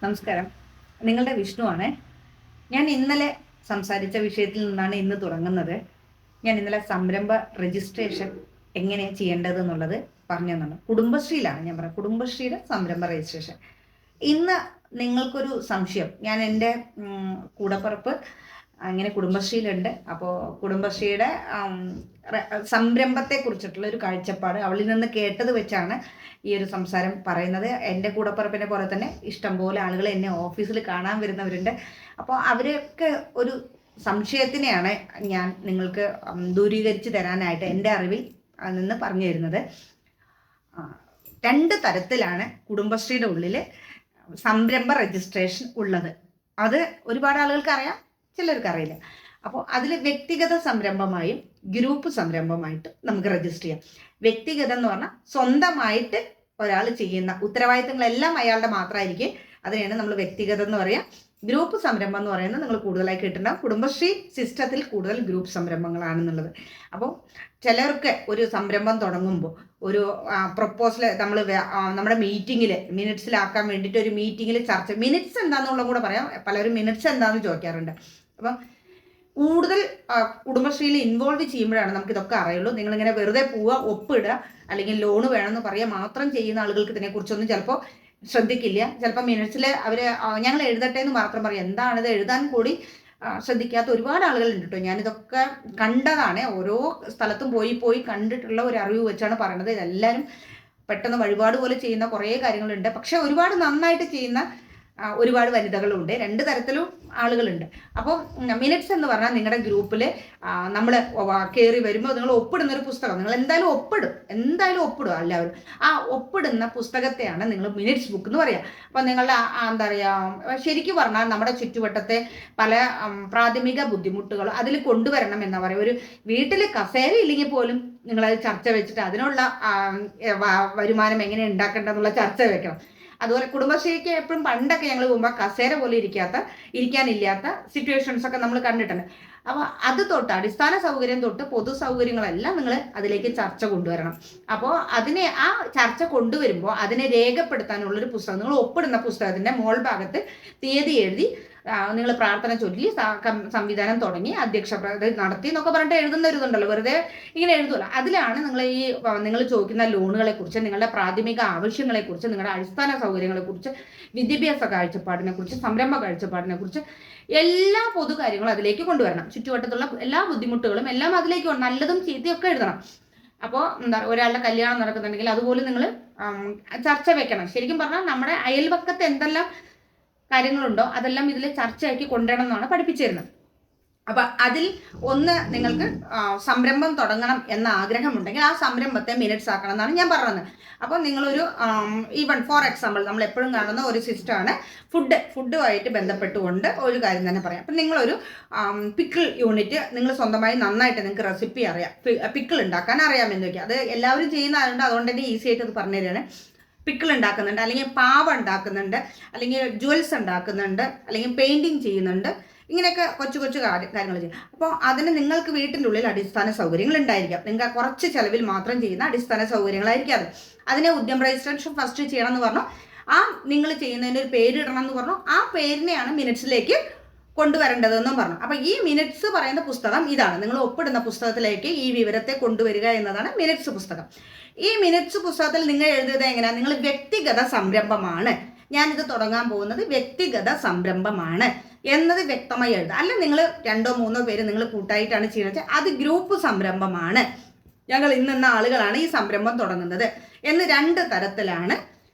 നമസ്കാരം. നിങ്ങളുടെ വിഷ്ണുവാണ്. ഞാൻ ഇന്നലെ സംസാരിച്ച വിഷയത്തിൽ നിന്നാണ് ഇന്ന് തുടങ്ങുന്നത്. ഞാൻ ഇന്നലെ സംരംഭ രജിസ്ട്രേഷൻ എങ്ങനെ ചെയ്യേണ്ടത് എന്നുള്ളത് പറഞ്ഞു തന്നു. കുടുംബശ്രീയിലാണ് ഞാൻ പറഞ്ഞത്. കുടുംബശ്രീയുടെ സംരംഭ രജിസ്ട്രേഷൻ. ഇന്ന് നിങ്ങൾക്കൊരു സംശയം, ഞാൻ എൻ്റെ കൂടപ്പിറപ്പ് അങ്ങനെ കുടുംബശ്രീയിലുണ്ട്. അപ്പോൾ കുടുംബശ്രീയുടെ സംരംഭത്തെക്കുറിച്ചിട്ടുള്ള ഒരു കാഴ്ചപ്പാട് അവളിൽ നിന്ന് കേട്ടത് വെച്ചാണ് ഈ ഒരു സംസാരം പറയുന്നത്. എൻ്റെ കൂടപ്പിറപ്പിനെ പോലെ തന്നെ ഇഷ്ടംപോലെ ആളുകൾ എന്നെ ഓഫീസിൽ കാണാൻ വരുന്നവരുണ്ട്. അപ്പോൾ അവരൊക്കെ ഒരു സംശയത്തിനെയാണ് ഞാൻ നിങ്ങൾക്ക് ദൂരീകരിച്ച് തരാനായിട്ട് എൻ്റെ അറിവിൽ നിന്ന് പറഞ്ഞു തരുന്നത്. രണ്ട് തരത്തിലാണ് കുടുംബശ്രീയുടെ ഉള്ളിൽ സംരംഭ രജിസ്ട്രേഷൻ ഉള്ളത്. അത് ഒരുപാട് ആളുകൾക്ക് അറിയാം, ചിലർക്ക് അറിയില്ല. അപ്പോൾ അതിൽ വ്യക്തിഗത സംരംഭമായും ഗ്രൂപ്പ് സംരംഭമായിട്ടും നമുക്ക് രജിസ്റ്റർ ചെയ്യാം. വ്യക്തിഗതം എന്ന് പറഞ്ഞാൽ സ്വന്തമായിട്ട് ഒരാൾ ചെയ്യുന്ന ഉത്തരവാദിത്തങ്ങളെല്ലാം അയാളുടെ മാത്രമായിരിക്കും. അതിനെയാണ് നമ്മൾ വ്യക്തിഗതം എന്ന് പറയാം. ഗ്രൂപ്പ് സംരംഭം എന്ന് പറയുന്നത് നിങ്ങൾ കൂടുതലായി കേട്ടിട്ടുണ്ടാകും. കുടുംബശ്രീ സിസ്റ്റത്തിൽ കൂടുതൽ ഗ്രൂപ്പ് സംരംഭങ്ങളാണെന്നുള്ളത്. അപ്പോൾ ചിലർക്ക് ഒരു സംരംഭം തുടങ്ങുമ്പോൾ ഒരു പ്രൊപ്പോസൽ നമ്മുടെ മീറ്റിങ്ങിൽ മിനിറ്റ്സിലാക്കാൻ വേണ്ടിയിട്ട് ഒരു മീറ്റിങ്ങിൽ ചർച്ച, മിനിറ്റ്സ് എന്താണെന്നുള്ളത് കൂടെ പറയാം. പലരും മിനിറ്റ്സ് എന്താണെന്ന് ചോദിക്കാറുണ്ട്. അപ്പം കൂടുതൽ കുടുംബശ്രീയിൽ ഇൻവോൾവ് ചെയ്യുമ്പോഴാണ് നമുക്ക് ഇതൊക്കെ അറിയുള്ളൂ. നിങ്ങളിങ്ങനെ വെറുതെ പോവുക, ഒപ്പിടുക, അല്ലെങ്കിൽ ലോണ് വേണമെന്ന് പറയുക മാത്രം ചെയ്യുന്ന ആളുകൾക്ക് ഇതിനെക്കുറിച്ചൊന്നും ചിലപ്പോൾ ശ്രദ്ധിക്കില്ല. ചിലപ്പോൾ മിനിറ്റ്സിൽ അവർ ഞങ്ങൾ എഴുതട്ടെ എന്ന് മാത്രം പറയും. എന്താണിത് എഴുതാൻ കൂടി ശ്രദ്ധിക്കാത്ത ഒരുപാട് ആളുകളുണ്ട് കേട്ടോ. ഞാനിതൊക്കെ കണ്ടതാണ്. ഓരോ സ്ഥലത്തും പോയി കണ്ടിട്ടുള്ള ഒരു അറിവ് വെച്ചാണ് പറയുന്നത്. ഇതെല്ലാവരും പെട്ടെന്ന് വഴിപാട് പോലെ ചെയ്യുന്ന കുറേ കാര്യങ്ങളുണ്ട്. പക്ഷെ ഒരുപാട് നന്നായിട്ട് ചെയ്യുന്ന ഒരുപാട് വനിതകളുണ്ട്. രണ്ട് തരത്തിലും ആളുകളുണ്ട്. അപ്പോൾ മിനിറ്റ്സ് എന്ന് പറഞ്ഞാൽ നിങ്ങളുടെ ഗ്രൂപ്പിൽ നമ്മൾ കയറി വരുമ്പോൾ നിങ്ങൾ ഒപ്പിടുന്ന ഒരു പുസ്തകം, നിങ്ങൾ എന്തായാലും ഒപ്പിടും എല്ലാവരും. ആ ഒപ്പിടുന്ന പുസ്തകത്തെയാണ് നിങ്ങൾ മിനിറ്റ്സ് ബുക്ക് എന്ന് പറയുക. അപ്പോൾ നിങ്ങളുടെ എന്താ പറയുക, ശരിക്കും പറഞ്ഞാൽ നമ്മുടെ ചുറ്റുവട്ടത്തെ പല പ്രാഥമിക ബുദ്ധിമുട്ടുകൾ അതിൽ കൊണ്ടുവരണം എന്നാ പറയുക. ഒരു വീട്ടിൽ കസേര ഇല്ലെങ്കിൽ പോലും നിങ്ങളത് ചർച്ച വെച്ചിട്ട് അതിനുള്ള വരുമാനം എങ്ങനെ ഉണ്ടാക്കേണ്ടതെന്നുള്ള ചർച്ച വെക്കണം. അതുപോലെ കുടുംബശ്രീക്ക് എപ്പോഴും പണ്ടൊക്കെ ഞങ്ങൾ പോകുമ്പോൾ കസേര പോലെ ഇരിക്കാനില്ലാത്ത സിറ്റുവേഷൻസ് ഒക്കെ നമ്മൾ കണ്ടിട്ടുണ്ട്. അപ്പോൾ അത് തൊട്ട് അടിസ്ഥാന സൗകര്യം തൊട്ട് പൊതു സൗകര്യങ്ങളെല്ലാം നിങ്ങൾ അതിലേക്ക് ചർച്ച കൊണ്ടുവരണം. അപ്പോൾ അതിനെ ആ ചർച്ച കൊണ്ടുവരുമ്പോൾ അതിനെ രേഖപ്പെടുത്താനുള്ളൊരു പുസ്തകം, നിങ്ങൾ ഒപ്പിടുന്ന പുസ്തകത്തിൻ്റെ മോൾ ഭാഗത്ത് തീയതി എഴുതി നിങ്ങൾ പ്രാർത്ഥന ചൊല്ലി സംവിധാനം തുടങ്ങി അധ്യക്ഷ നടത്തി എന്നൊക്കെ പറഞ്ഞിട്ട് എഴുതുന്ന ഒരു ഇതുണ്ടല്ലോ, വെറുതെ ഇങ്ങനെ എഴുതുമല്ലോ. അതിലാണ് നിങ്ങൾ ചോദിക്കുന്ന ലോണുകളെക്കുറിച്ച്, നിങ്ങളുടെ പ്രാഥമിക ആവശ്യങ്ങളെക്കുറിച്ച്, നിങ്ങളുടെ അടിസ്ഥാന സൗകര്യങ്ങളെക്കുറിച്ച്, വിദ്യാഭ്യാസ കാഴ്ചപ്പാടിനെക്കുറിച്ച്, സംരംഭ കാഴ്ചപ്പാടിനെക്കുറിച്ച് എല്ലാ പൊതു കാര്യങ്ങളും അതിലേക്ക് കൊണ്ടുവരണം. ചുറ്റുവട്ടത്തുള്ള എല്ലാ ബുദ്ധിമുട്ടുകളും എല്ലാം അതിലേക്ക് നല്ലതും ചീത്തയൊക്കെ എഴുതണം. അപ്പോൾ ഒരാളുടെ കല്യാണം നടക്കുന്നുണ്ടെങ്കിൽ അതുപോലെ നിങ്ങൾ ചർച്ച വെക്കണം. ശരിക്കും പറഞ്ഞാൽ നമ്മുടെ അയൽവക്കത്ത് എന്തെല്ലാം കാര്യങ്ങളുണ്ടോ അതെല്ലാം ഇതിൽ ചർച്ചയാക്കി കൊണ്ടുവരണം എന്നാണ് പഠിപ്പിച്ചു തരുന്നത്. അപ്പം അതിൽ ഒന്ന്, നിങ്ങൾക്ക് സംരംഭം തുടങ്ങണം എന്ന ആഗ്രഹമുണ്ടെങ്കിൽ ആ സംരംഭത്തെ മിനിറ്റ്സ് ആക്കണം എന്നാണ് ഞാൻ പറഞ്ഞത്. അപ്പോൾ നിങ്ങളൊരു ഈവൻ ഫോർ എക്സാമ്പിൾ നമ്മൾ എപ്പോഴും കാണുന്ന ഒരു സിസ്റ്റമാണ് ഫുഡുമായിട്ട് ബന്ധപ്പെട്ടുകൊണ്ട് ഒരു കാര്യം തന്നെ പറയാം. അപ്പം നിങ്ങളൊരു പിക്കിൾ യൂണിറ്റ് നിങ്ങൾ സ്വന്തമായി നന്നായിട്ട് നിങ്ങൾക്ക് റെസിപ്പി അറിയാം, പിക്കിൾ ഉണ്ടാക്കാൻ അറിയാമെന്ന് വയ്ക്കുക. അത് എല്ലാവരും ചെയ്യുന്നതുകൊണ്ട് അതുകൊണ്ട് തന്നെ ഈസി ആയിട്ട് അത് പറഞ്ഞു തരികയാണ്. പിക്കിൾ ഉണ്ടാക്കുന്നുണ്ട്, അല്ലെങ്കിൽ പാവ ഉണ്ടാക്കുന്നുണ്ട്, അല്ലെങ്കിൽ ജ്വൽസ് ഉണ്ടാക്കുന്നുണ്ട്, അല്ലെങ്കിൽ പെയിൻറ്റിങ് ചെയ്യുന്നുണ്ട്, ഇങ്ങനെയൊക്കെ കൊച്ചു കാര്യങ്ങൾ ചെയ്യും. അപ്പോൾ അതിന് നിങ്ങൾക്ക് വീട്ടിൻ്റെ ഉള്ളിൽ അടിസ്ഥാന സൗകര്യങ്ങൾ ഉണ്ടായിരിക്കാം. നിങ്ങൾക്ക് കുറച്ച് ചിലവിൽ മാത്രം ചെയ്യുന്ന അടിസ്ഥാന സൗകര്യങ്ങളായിരിക്കും അത്. അതിനെ ഉദ്യമ രജിസ്ട്രേഷൻ ഫസ്റ്റ് ചെയ്യണം എന്ന് പറഞ്ഞു. ആ നിങ്ങൾ ചെയ്യുന്നതിൻ്റെ ഒരു പേര് ഇടണം എന്ന് പറഞ്ഞു. ആ പേരിനെയാണ് മിനിറ്റ്സിലേക്ക് കൊണ്ടുവരേണ്ടതെന്നും പറഞ്ഞു. അപ്പോൾ ഈ മിനിറ്റ്സ് പറയുന്ന പുസ്തകം ഇതാണ്. നിങ്ങൾ ഒപ്പിടുന്ന പുസ്തകത്തിലേക്ക് ഈ വിവരത്തെ കൊണ്ടുവരിക എന്നതാണ് മിനിറ്റ്സ് പുസ്തകം. ഈ മിനിറ്റ്സ് പുസ്തകത്തിൽ നിങ്ങൾ എഴുതുന്നത് എങ്ങനെയാണ്? നിങ്ങൾ വ്യക്തിഗത സംരംഭമാണ്, ഞാനിത് തുടങ്ങാൻ പോകുന്നത് വ്യക്തിഗത സംരംഭമാണ് എന്നത് വ്യക്തമായി എഴുതുക. അല്ല നിങ്ങൾ 2-3 പേര് നിങ്ങൾ കൂട്ടായിട്ടാണ് ചെയ്യുന്നത്, അത് ഗ്രൂപ്പ് സംരംഭമാണ്, ഞങ്ങൾ ഇന്ന ആളുകളാണ് ഈ സംരംഭം തുടങ്ങുന്നത് എന്ന് 2 തരത്തിലാണ്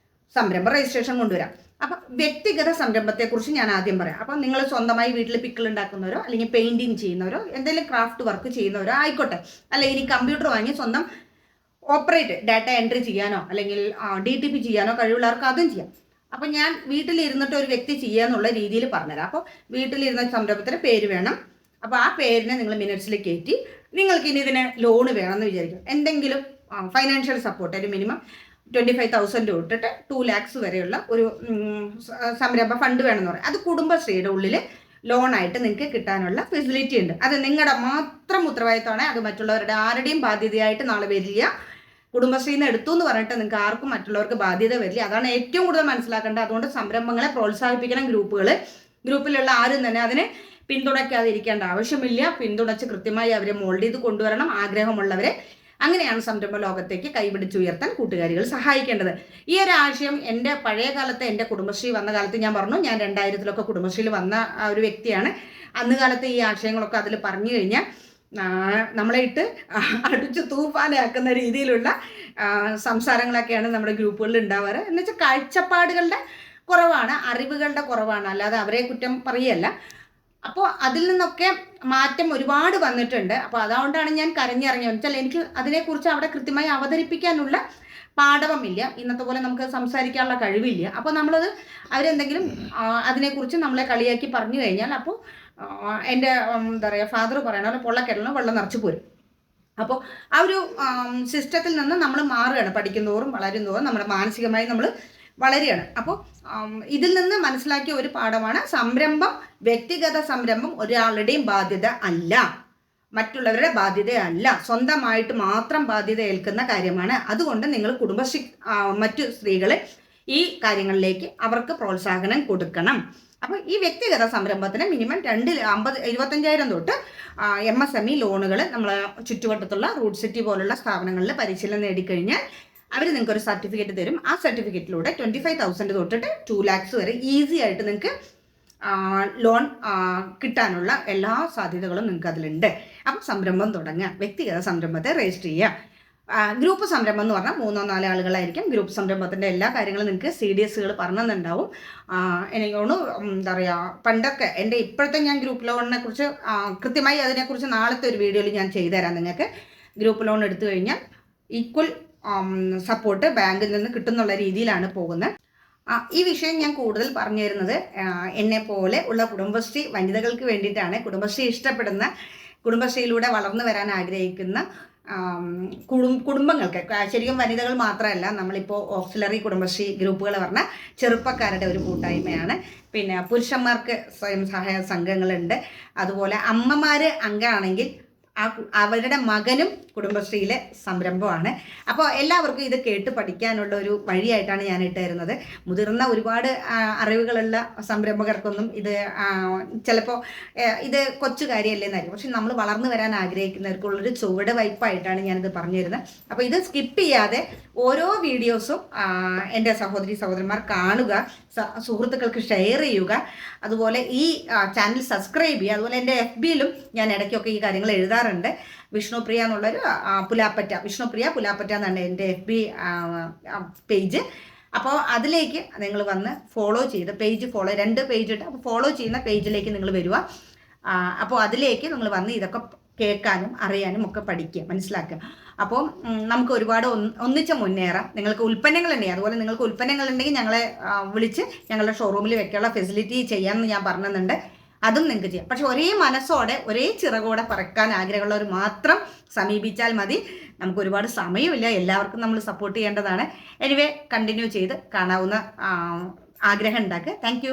സംരംഭ രജിസ്ട്രേഷൻ കൊണ്ടുവരാം. അപ്പം വ്യക്തിഗത സംരംഭത്തെക്കുറിച്ച് ഞാൻ ആദ്യം പറയാം. അപ്പം നിങ്ങൾ സ്വന്തമായി വീട്ടിൽ പിക്കിൾ ഉണ്ടാക്കുന്നവരോ അല്ലെങ്കിൽ പെയിൻറ്റിങ് ചെയ്യുന്നവരോ എന്തെങ്കിലും ക്രാഫ്റ്റ് വർക്ക് ചെയ്യുന്നവരോ ആയിക്കോട്ടെ, അല്ലെങ്കിൽ ഇനി കമ്പ്യൂട്ടർ വാങ്ങി സ്വന്തം ഡാറ്റ എൻട്രി ചെയ്യാനോ അല്ലെങ്കിൽ DTP ചെയ്യാനോ കഴിവുള്ളവർക്ക് അതും ചെയ്യാം. അപ്പം ഞാൻ വീട്ടിലിരുന്നിട്ട് ഒരു വ്യക്തി ചെയ്യുക എന്നുള്ള രീതിയിൽ പറഞ്ഞുതരാം. അപ്പോൾ വീട്ടിലിരുന്ന സംരംഭത്തിന് പേര് വേണം. അപ്പോൾ ആ പേരിനെ നിങ്ങൾ മിനിറ്റ്സിൽ കയറ്റി, നിങ്ങൾക്ക് ഇനി ഇതിന് ലോണ് വേണമെന്ന് വിചാരിക്കും, എന്തെങ്കിലും ഫൈനാൻഷ്യൽ സപ്പോർട്ട്, ഒരു മിനിമം 25,000 തൊട്ടിട്ട് 2 lakhs വരെയുള്ള ഒരു സംരംഭ ഫണ്ട് വേണമെന്ന് പറയും. അത് കുടുംബശ്രീയുടെ ഉള്ളിൽ ലോണായിട്ട് നിങ്ങൾക്ക് കിട്ടാനുള്ള ഫെസിലിറ്റി ഉണ്ട്. അത് നിങ്ങളുടെ മാത്രം ഉത്തരവാദിത്തമാണ്. അത് മറ്റുള്ളവരുടെ ആരുടെയും ബാധ്യതയായിട്ട് നാളെ വരില്ല. കുടുംബശ്രീയിൽ നിന്ന് എടുത്തു എന്ന് പറഞ്ഞിട്ട് നിങ്ങൾക്ക് ആർക്കും മറ്റുള്ളവർക്ക് ബാധ്യത വരില്ല. അതാണ് ഏറ്റവും കൂടുതൽ മനസ്സിലാക്കേണ്ടത്. അതുകൊണ്ട് സംരംഭങ്ങളെ പ്രോത്സാഹിപ്പിക്കണം. ഗ്രൂപ്പിലുള്ള ആരും തന്നെ അതിനെ പിന്തുണയ്ക്കാതിരിക്കേണ്ട ആവശ്യമില്ല. പിന്തുണച്ച് കൃത്യമായി അവരെ മോൾഡ് ചെയ്ത് കൊണ്ടുവരണം. ആഗ്രഹമുള്ളവരെ അങ്ങനെയാണ് സംരംഭ ലോകത്തേക്ക് കൈപിടിച്ചുയർത്താൻ കൂട്ടുകാരികൾ സഹായിക്കേണ്ടത്. ഈ ഒരു ആശയം എൻ്റെ പഴയ കാലത്ത്, എൻ്റെ കുടുംബശ്രീ വന്ന കാലത്ത് ഞാൻ പറഞ്ഞു, ഞാൻ 2000-ലൊക്കെ കുടുംബശ്രീയിൽ വന്ന ഒരു വ്യക്തിയാണ്. അന്ന് കാലത്ത് ഈ ആശയങ്ങളൊക്കെ അതിൽ പറഞ്ഞു കഴിഞ്ഞാൽ നമ്മളെ ഇട്ട് അടിച്ച് തൂഫാനാക്കുന്ന രീതിയിലുള്ള സംസാരങ്ങളൊക്കെയാണ് നമ്മുടെ ഗ്രൂപ്പുകളിൽ ഉണ്ടാവാറ്. എന്നുവെച്ചാൽ കാഴ്ചപ്പാടുകളുടെ കുറവാണ്, അറിവുകളുടെ കുറവാണ്, അല്ലാതെ അവരെ കുറ്റം പറയല്ല. അപ്പോൾ അതിൽ നിന്നൊക്കെ മാറ്റം ഒരുപാട് വന്നിട്ടുണ്ട്. അപ്പോൾ അതുകൊണ്ടാണ് ഞാൻ കരഞ്ഞിറങ്ങി വെച്ചാൽ എനിക്ക് അതിനെക്കുറിച്ച് അവിടെ കൃത്യമായി അവതരിപ്പിക്കാനുള്ള പാഠവമില്ല. ഇന്നത്തെ പോലെ നമുക്ക് സംസാരിക്കാനുള്ള കഴിവില്ല. അപ്പോൾ നമ്മളത് അവരെന്തെങ്കിലും അതിനെക്കുറിച്ച് നമ്മളെ കളിയാക്കി പറഞ്ഞു കഴിഞ്ഞാൽ അപ്പോൾ എൻ്റെ എന്താ പറയുക ഫാദർ പറയണ പൊള്ളക്കെടലിന് വെള്ളം നിറച്ച് പോരും. അപ്പോൾ ആ ഒരു സിസ്റ്റത്തിൽ നിന്ന് നമ്മൾ മാറുകയാണ്. പഠിക്കുന്നതോറും വളരുന്നതോറും നമ്മുടെ മാനസികമായി നമ്മൾ വളരുകയാണ്. അപ്പോൾ ഇതിൽ നിന്ന് മനസ്സിലാക്കിയ ഒരു പാഠമാണ്, സംരംഭം, വ്യക്തിഗത സംരംഭം ഒരാളുടെയും ബാധ്യത അല്ല, മറ്റുള്ളവരുടെ ബാധ്യതയല്ല, സ്വന്തമായിട്ട് മാത്രം ബാധ്യത ഏൽക്കുന്ന കാര്യമാണ്. അതുകൊണ്ട് നിങ്ങൾ കുടുംബശ്രീ മറ്റു സ്ത്രീകളെ ഈ കാര്യങ്ങളിലേക്ക് അവർക്ക് പ്രോത്സാഹനം കൊടുക്കണം. അപ്പോൾ ഈ വ്യക്തിഗത സംരംഭത്തിന് മിനിമം 25,000 തൊട്ട് MSME ലോണുകൾ നമ്മളെ ചുറ്റുവട്ടത്തുള്ള റൂട്ട് സിറ്റി പോലുള്ള സ്ഥാപനങ്ങളിൽ പരിശീലനം നേടിക്കഴിഞ്ഞാൽ അവർ നിങ്ങൾക്ക് ഒരു സർട്ടിഫിക്കറ്റ് തരും. ആ സർട്ടിഫിക്കറ്റിലൂടെ 25,000 തൊട്ടിട്ട് 2 lakhs വരെ ഈസി ആയിട്ട് നിങ്ങൾക്ക് ലോൺ കിട്ടാനുള്ള എല്ലാ സാധ്യതകളും നിങ്ങൾക്ക് അതിലുണ്ട്. അപ്പം സംരംഭം തുടങ്ങുക, വ്യക്തിഗത സംരംഭത്തെ രജിസ്റ്റർ ചെയ്യുക. ഗ്രൂപ്പ് സംരംഭം എന്ന് പറഞ്ഞാൽ 3-4 ആളുകളായിരിക്കും. ഗ്രൂപ്പ് സംരംഭത്തിൻ്റെ എല്ലാ കാര്യങ്ങളും നിങ്ങൾക്ക് CDSകൾ പറഞ്ഞെന്നുണ്ടാവും. എനിക്ക് തോന്നുന്നു എന്താ പറയുക, പണ്ടൊക്കെ എൻ്റെ ഇപ്പോഴത്തെ ഞാൻ ഗ്രൂപ്പ് ലോണിനെ കുറിച്ച് കൃത്യമായി അതിനെക്കുറിച്ച് നാളത്തെ ഒരു വീഡിയോയിൽ ഞാൻ ചെയ്തുതരാം നിങ്ങൾക്ക്. ഗ്രൂപ്പ് ലോൺ എടുത്തു കഴിഞ്ഞാൽ ഈക്വൽ സപ്പോർട്ട് ബാങ്കിൽ നിന്ന് കിട്ടുന്നുള്ള രീതിയിലാണ് പോകുന്നത്. ഈ വിഷയം ഞാൻ കൂടുതൽ പറഞ്ഞു തരുന്നത് എന്നെ പോലെ ഉള്ള കുടുംബശ്രീ വനിതകൾക്ക് വേണ്ടിയിട്ടാണ്. കുടുംബശ്രീ ഇഷ്ടപ്പെടുന്ന, കുടുംബശ്രീയിലൂടെ വളർന്നു വരാൻ ആഗ്രഹിക്കുന്ന കുടുംബങ്ങൾക്ക്, ശരിക്കും വനിതകൾ മാത്രമല്ല, നമ്മളിപ്പോൾ ഓക്സിലറി കുടുംബശ്രീ ഗ്രൂപ്പുകൾ പറഞ്ഞാൽ ചെറുപ്പക്കാരുടെ ഒരു കൂട്ടായ്മയാണ്. പിന്നെ പുരുഷന്മാർക്ക് സ്വയം സഹായ സംഘങ്ങളുണ്ട്. അതുപോലെ അമ്മമാർ അംഗമാണെങ്കിൽ അവരുടെ മകനും കുടുംബശ്രീയിലെ സംരംഭമാണ്. അപ്പോൾ എല്ലാവർക്കും ഇത് കേട്ട് പഠിക്കാനുള്ള ഒരു വഴിയായിട്ടാണ് ഞാൻ ഇട്ട് തരുന്നത്. മുതിർന്ന ഒരുപാട് അറിവുകളുള്ള സംരംഭകർക്കൊന്നും ഇത് ചിലപ്പോൾ ഇത് കൊച്ചു കാര്യമല്ലേന്നായിരിക്കും. പക്ഷെ നമ്മൾ വളർന്നു വരാൻ ആഗ്രഹിക്കുന്നവർക്കുള്ളൊരു ചുവട് വയ്പായിട്ടാണ് ഞാനിത് പറഞ്ഞു തരുന്നത്. അപ്പോൾ ഇത് സ്കിപ്പ് ചെയ്യാതെ ഓരോ വീഡിയോസും എൻ്റെ സഹോദരന്മാർ കാണുക, സുഹൃത്തുക്കൾക്ക് ഷെയർ ചെയ്യുക. അതുപോലെ ഈ ചാനൽ സബ്സ്ക്രൈബ് ചെയ്യുക. അതുപോലെ എൻ്റെ FBയിലും ഞാൻ ഇടയ്ക്കൊക്കെ ഈ കാര്യങ്ങൾ എഴുതാറുണ്ട്. വിഷ്ണുപ്രിയ എന്നുള്ളൊരു വിഷ്ണുപ്രിയ പുലാപ്പറ്റ എന്നാണ് എൻ്റെ FB പേജ്. അപ്പോൾ അതിലേക്ക് നിങ്ങൾ വന്ന് ഫോളോ ചെയ്ത് പേജ് 2 പേജ് ഇട്ട് അപ്പോൾ ഫോളോ ചെയ്യുന്ന പേജിലേക്ക് നിങ്ങൾ വരിക. അപ്പോൾ അതിലേക്ക് നിങ്ങൾ വന്ന് ഇതൊക്കെ കേൾക്കാനും അറിയാനും ഒക്കെ പഠിക്കുക, മനസ്സിലാക്കുക. അപ്പോൾ നമുക്ക് ഒരുപാട് ഒന്നിച്ച് മുന്നേറാം. നിങ്ങൾക്ക് ഉൽപ്പന്നങ്ങളുണ്ടെങ്കിൽ, അതുപോലെ നിങ്ങൾക്ക് ഉൽപ്പന്നങ്ങളുണ്ടെങ്കിൽ ഞങ്ങളെ വിളിച്ച് ഞങ്ങളുടെ ഷോറൂമിൽ വെക്കാനുള്ള ഫെസിലിറ്റി ചെയ്യാമെന്ന് ഞാൻ പറഞ്ഞിട്ടുണ്ട്. അതും നിങ്ങൾക്ക് ചെയ്യാം. പക്ഷെ ഒരേ മനസ്സോടെ ഒരേ ചിറകോടെ പറക്കാൻ ആഗ്രഹമുള്ളവർ മാത്രം സമീപിച്ചാൽ മതി. നമുക്ക് ഒരുപാട് സമയമില്ല, എല്ലാവർക്കും നമ്മൾ സപ്പോർട്ട് ചെയ്യേണ്ടതാണ്. എനിവേ കണ്ടിന്യൂ ചെയ്ത് കാണാവുന്ന ആഗ്രഹം ഉണ്ടാക്കുക. താങ്ക്